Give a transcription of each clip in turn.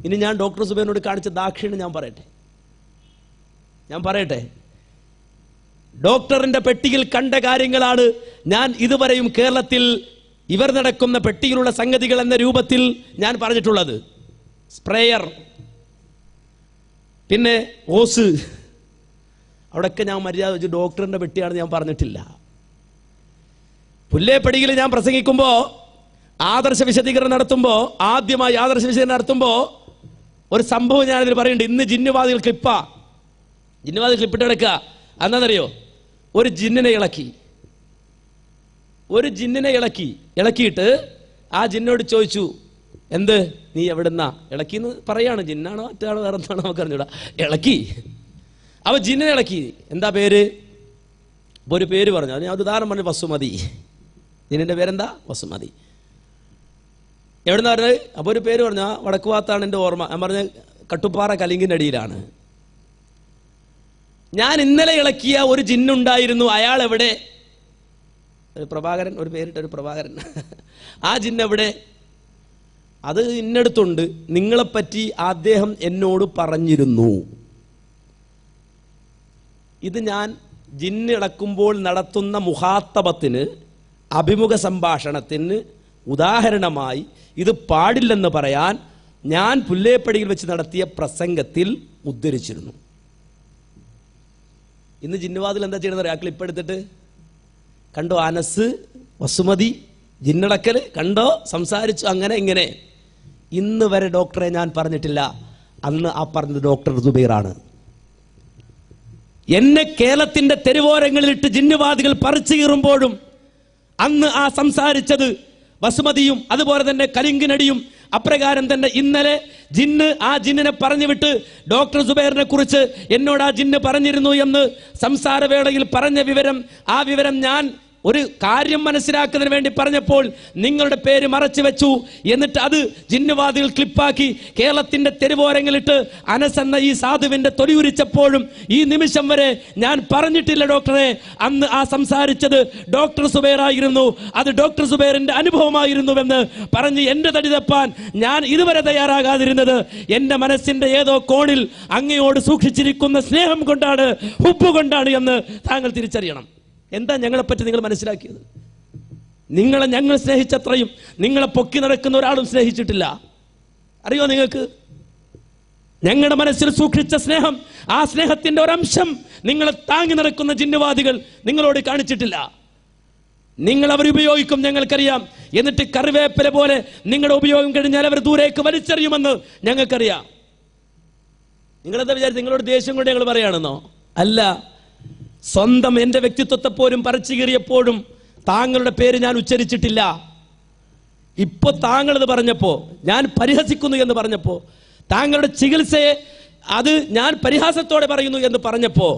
ഇനി ഞാൻ ഡോക്ടർ സുബൈറിനോട് കാണിച്ച ദാക്ഷിണ്യം ഞാൻ പറയട്ടെ. ഡോക്ടറിന്റെ പെട്ടിയിൽ കണ്ട കാര്യങ്ങളാണ് ഞാൻ ഇതുവരെയും കേരളത്തിൽ ഇവർ നടക്കുന്ന പെട്ടിയിലുള്ള സംഗതികൾ എന്ന രൂപത്തിൽ ഞാൻ പറഞ്ഞിട്ടുള്ളത്. സ്പ്രേയർ, പിന്നെ ഓസ്, അവിടെയൊക്കെ ഞാൻ മര്യാദ വെച്ച് ഡോക്ടറിന്റെ പെട്ടിയാണെന്ന് ഞാൻ പറഞ്ഞിട്ടില്ല. പുല്ലേപ്പടിയിൽ ഞാൻ പ്രസംഗിക്കുമ്പോൾ, ആദർശ വിശദീകരണം നടത്തുമ്പോൾ, ആദ്യമായി ആദർശ വിശദീകരണം നടത്തുമ്പോൾ ഒരു സംഭവം ഞാനിതിൽ പറയുന്നുണ്ട്. ഇന്ന് ജിന്നുവാദികൾ ക്ലിപ്പിട്ട് കിടക്കുക. എന്താണെന്നറിയോ? ഒരു ജിന്നിനെ ഇളക്കിയിട്ട് ആ ജിന്നോട് ചോദിച്ചു, എന്ത് നീ എവിടുന്നാ ഇളക്കിന്ന് പറയാണ്. ജിന്നാണോ മറ്റാണോ വേറെ എന്താണോ നമുക്ക് അറിഞ്ഞൂടാ. ഇളക്കി. അവ ജിന്നിനെ ഇളക്കി. എന്താ പേര്? ഒരു പേര് പറഞ്ഞു. അത് ഞാൻ ഉദാഹരണം പറഞ്ഞു, വസുമതി. ജിന്നിന്റെ പേരെന്താ? വസുമതി. എവിടുന്നാ പറഞ്ഞത്? അപ്പോൾ ഒരു പേര് പറഞ്ഞാൽ വടക്ക് ഭാഗത്താണ് എൻ്റെ ഓർമ്മ. ഞാൻ പറഞ്ഞ കട്ടുപ്പാറ കലിങ്കിൻ്റെ അടിയിലാണ്. ഞാൻ ഇന്നലെ ഇളക്കിയ ഒരു ജിന്നുണ്ടായിരുന്നു. അയാൾ എവിടെ? പ്രഭാകരൻ, ഒരു പേരിട്ടൊരു പ്രഭാകരൻ. ആ ജിന്നെവിടെ? അത് ഇന്നടുത്തുണ്ട്. നിങ്ങളെപ്പറ്റി അദ്ദേഹം എന്നോട് പറഞ്ഞിരുന്നു. ഇത് ഞാൻ ജിന്നിളക്കുമ്പോൾ നടത്തുന്ന മുഖാത്തബത്തിന്, അഭിമുഖ സംഭാഷണത്തിന് ഉദാഹരണമായി ഇത് പാടില്ലെന്ന് പറയാൻ ഞാൻ പുല്ലേപ്പടിയിൽ വെച്ച് നടത്തിയ പ്രസംഗത്തിൽ ഉദ്ധരിച്ചിരുന്നു. ഇന്ന് ജിന്നുവാദിൽ എന്താ ചെയ്യുന്നത്? ആ ക്ലിപ്പ് എടുത്തിട്ട് കണ്ടോ, അനസ്, വസുമതി, ജിന്നടക്കൽ കണ്ടോ, സംസാരിച്ചു, അങ്ങനെ ഇങ്ങനെ. ഇന്ന് വരെ ഡോക്ടറെ ഞാൻ പറഞ്ഞിട്ടില്ല. അന്ന് ആ പറഞ്ഞത് ഡോക്ടർ സുബൈറാണ്. എന്നെ കേരളത്തിന്റെ തെരുവോരങ്ങളിലിട്ട് ജിന്നുവാദികൾ പറിച്ചു കീറുമ്പോഴും അന്ന് ആ സംസാരിച്ചത് വസുമതിയും അതുപോലെ തന്നെ കലിങ്കിനടിയും. അപ്രകാരം തന്നെ ഇന്നലെ ആ ജിന്നിനെ പറഞ്ഞു വിട്ട് ഡോക്ടർ സുബൈറിനെ കുറിച്ച് എന്നോട് ആ ജിന്ന് പറഞ്ഞിരുന്നു എന്ന് സംസാരവേളയിൽ പറഞ്ഞ ആ വിവരം ഞാൻ ഒരു കാര്യം മനസ്സിലാക്കുന്നതിന് വേണ്ടി പറഞ്ഞപ്പോൾ നിങ്ങളുടെ പേര് മറച്ചു വെച്ചു. എന്നിട്ട് അത് ജിന്നുവാദികൾ ക്ലിപ്പാക്കി കേരളത്തിന്റെ തെരുവോരങ്ങളിട്ട് അനസ് എന്ന ഈ സാധുവിന്റെ തൊലിയുരിച്ചപ്പോഴും ഈ നിമിഷം വരെ ഞാൻ പറഞ്ഞിട്ടില്ല ഡോക്ടറെ, അന്ന് ആ സംസാരിച്ചത് ഡോക്ടർ സുബൈർ ആയിരുന്നു, അത് ഡോക്ടർ സുബൈറിന്റെ അനുഭവമായിരുന്നുവെന്ന് പറഞ്ഞ് എന്റെ തടി തപ്പാൻ ഞാൻ ഇതുവരെ തയ്യാറാകാതിരുന്നത് എന്റെ മനസ്സിന്റെ ഏതോ കോണിൽ അങ്ങയോട് സൂക്ഷിച്ചിരിക്കുന്ന സ്നേഹം കൊണ്ടാണ്, ഹുബ്ബ് കൊണ്ടാണ് എന്ന് താങ്കൾ തിരിച്ചറിയണം. എന്താ ഞങ്ങളെപ്പറ്റി നിങ്ങൾ മനസ്സിലാക്കിയത്? നിങ്ങളെ ഞങ്ങൾ സ്നേഹിച്ചത്രയും നിങ്ങളെ പൊക്കി നടക്കുന്ന ഒരാളും സ്നേഹിച്ചിട്ടില്ല. അറിയോ നിങ്ങൾക്ക്? ഞങ്ങളുടെ മനസ്സിൽ സൂക്ഷിച്ച സ്നേഹം, ആ സ്നേഹത്തിന്റെ ഒരംശം നിങ്ങളെ താങ്ങി നടക്കുന്ന ജിന്നുവാദികൾ നിങ്ങളോട് കാണിച്ചിട്ടില്ല. നിങ്ങൾ അവർ ഉപയോഗിക്കും, ഞങ്ങൾക്കറിയാം. എന്നിട്ട് കറിവേപ്പില പോലെ നിങ്ങളുടെ ഉപയോഗം കഴിഞ്ഞാൽ അവർ ദൂരേക്ക് വലിച്ചെറിയുമെന്ന് ഞങ്ങൾക്കറിയാം. നിങ്ങളെന്താ വിചാരിച്ചു നിങ്ങളോട് ദേഷ്യം കൊണ്ട് ഞങ്ങൾ പറയാണെന്നോ? അല്ല. സ്വന്തം എന്റെ വ്യക്തിത്വത്തെ പോലും പറിച്ചു കീറിയപ്പോഴും താങ്കളുടെ പേര് ഞാൻ ഉച്ചരിച്ചിട്ടില്ല. ഇപ്പൊ താങ്കളത് പറഞ്ഞപ്പോ, ഞാൻ പരിഹസിക്കുന്നു എന്ന് പറഞ്ഞപ്പോ, താങ്കളുടെ ചികിത്സയെ അത് ഞാൻ പരിഹാസത്തോടെ പറയുന്നു എന്ന് പറഞ്ഞപ്പോ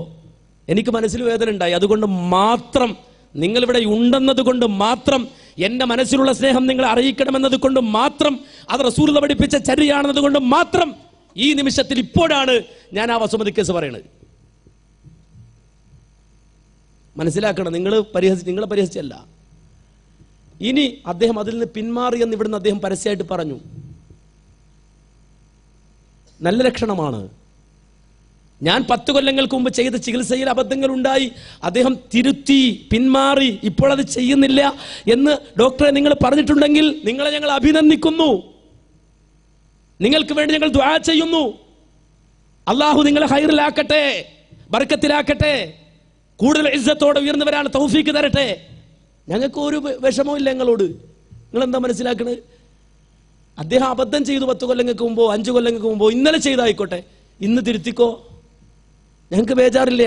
എനിക്ക് മനസ്സിൽ വേദന ഉണ്ടായി. അതുകൊണ്ട് മാത്രം, നിങ്ങളിവിടെ ഉണ്ടെന്നത് കൊണ്ട് മാത്രം, എന്റെ മനസ്സിലുള്ള സ്നേഹം നിങ്ങളെ അറിയിക്കണമെന്നത് കൊണ്ട് മാത്രം, അത് റസൂൽ പഠിപ്പിച്ച ചര്യയാണെന്നത് കൊണ്ട് മാത്രം ഈ നിമിഷത്തിൽ ഇപ്പോഴാണ് ഞാൻ ആ വസുമതി കേസ് പറയുന്നത്. മനസ്സിലാക്കണം. നിങ്ങളെ പരിഹസിച്ചല്ല. ഇനി അദ്ദേഹം അതിൽ നിന്ന് പിന്മാറിയെന്ന് ഇവിടുന്ന് അദ്ദേഹം പരസ്യമായിട്ട് പറഞ്ഞു. നല്ല ലക്ഷണമാണ്. ഞാൻ 10 കൊല്ലങ്ങൾക്ക് മുമ്പ് ചെയ്ത ചികിത്സയിൽ അബദ്ധങ്ങൾ ഉണ്ടായി, അദ്ദേഹം തിരുത്തി പിന്മാറി, ഇപ്പോൾ അത് ചെയ്യുന്നില്ല എന്ന് ഡോക്ടറെ നിങ്ങൾ പറഞ്ഞിട്ടുണ്ടെങ്കിൽ നിങ്ങളെ ഞങ്ങൾ അഭിനന്ദിക്കുന്നു. നിങ്ങൾക്ക് വേണ്ടി ഞങ്ങൾ ദുആ ചെയ്യുന്നു. അള്ളാഹു നിങ്ങളെ ഹൈറിലാക്കട്ടെ, ബർക്കത്തിലാക്കട്ടെ, കൂടുതൽ ഇസ്സത്തോടെ ഉയർന്നു വരാൻ തൗഫീക്ക് തരട്ടെ. ഞങ്ങൾക്ക് ഒരു വിഷമവും ഇല്ല ഞങ്ങളോട്. നിങ്ങൾ എന്താ മനസ്സിലാക്കണത്? അദ്ദേഹം അബദ്ധം ചെയ്തു 10 കൊല്ലങ്ങൾക്ക് മുമ്പോ 5 കൊല്ലങ്ങൾക്ക് മുമ്പോ, ഇന്നലെ ചെയ്തായിക്കോട്ടെ, ഇന്ന് തിരുത്തിക്കോ, ഞങ്ങൾക്ക് ബേജാറില്ല.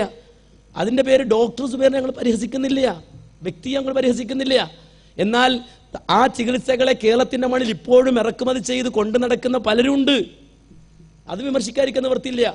അതിന്റെ പേര് ഡോക്ടർ സുബൈറിനെ ഞങ്ങൾ പരിഹസിക്കുന്നില്ല, വ്യക്തിയെ ഞങ്ങൾ പരിഹസിക്കുന്നില്ല. എന്നാൽ ആ ചികിത്സകളെ കേരളത്തിന്റെ മണ്ണിൽ ഇപ്പോഴും ഇറക്കുമതി ചെയ്ത് കൊണ്ടു നടക്കുന്ന പലരുണ്ട്. അത് വിമർശിക്കാതിരിക്കുന്ന വൃത്തിയില്ല.